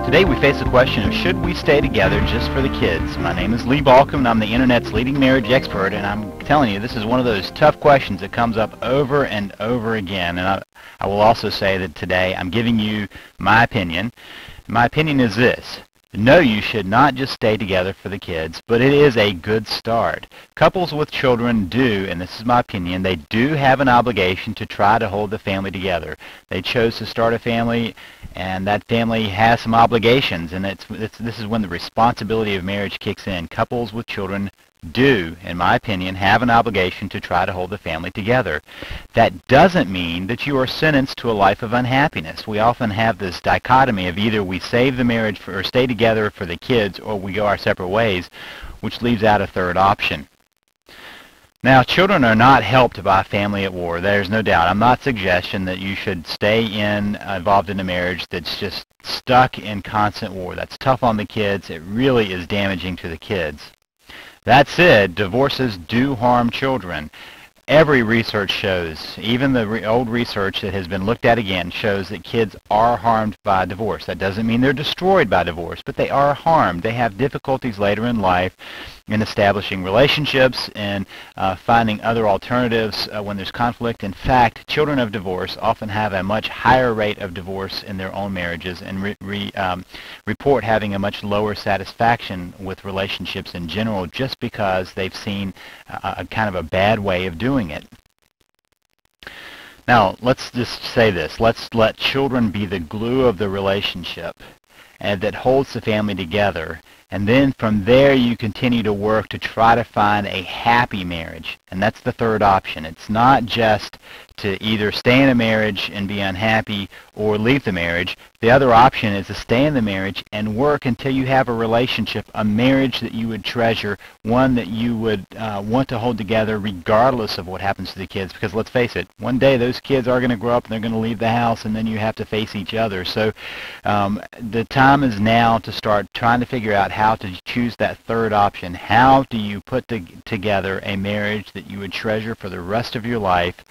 Today we face the question of should we stay together just for the kids? My name is Lee Balkum and I'm the Internet's leading marriage expert, and I'm telling you this is one of those tough questions that comes up over and over again. And I will also say that today I'm giving you my opinion. My opinion is this. No, you should not just stay together for the kids, but it is a good start. Couples with children do, and this is my opinion, they do have an obligation to try to hold the family together. They chose to start a family, and that family has some obligations, and this is when the responsibility of marriage kicks in. Couples with children do, in my opinion, have an obligation to try to hold the family together. That doesn't mean that you are sentenced to a life of unhappiness. We often have this dichotomy of either we save the marriage or stay together for the kids, or we go our separate ways, which leaves out a third option. Now, children are not helped by a family at war. There's no doubt. I'm not suggesting that you should stay involved in a marriage that's just stuck in constant war. That's tough on the kids. It really is damaging to the kids. That said, divorces do harm children. Every research shows, even the old research that has been looked at again, shows that kids are harmed by divorce. That doesn't mean they're destroyed by divorce, but they are harmed. They have difficulties later in life in establishing relationships and finding other alternatives when there's conflict. In fact, children of divorce often have a much higher rate of divorce in their own marriages and report having a much lower satisfaction with relationships in general, just because they've seen a kind of a bad way of doing it. Now, let's just say this. Let's let children be the glue of the relationship and that holds the family together. And then from there you continue to work to try to find a happy marriage. And that's the third option. It's not just to either stay in a marriage and be unhappy or leave the marriage. The other option is to stay in the marriage and work until you have a relationship, a marriage that you would treasure, one that you would want to hold together regardless of what happens to the kids. Because let's face it, one day those kids are going to grow up and they're going to leave the house, and then you have to face each other. So the time is now to start trying to figure out how to choose that third option. How do you put together a marriage that you would treasure for the rest of your life,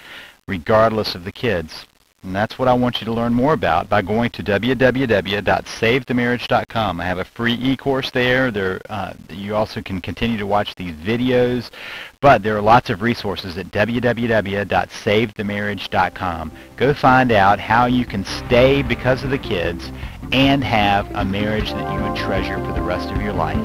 regardless of the kids? And that's what I want you to learn more about by going to www.savethemarriage.com. I have a free e-course there. You also can continue to watch these videos, but there are lots of resources at www.savethemarriage.com. Go find out how you can stay because of the kids and have a marriage that you would treasure for the rest of your life.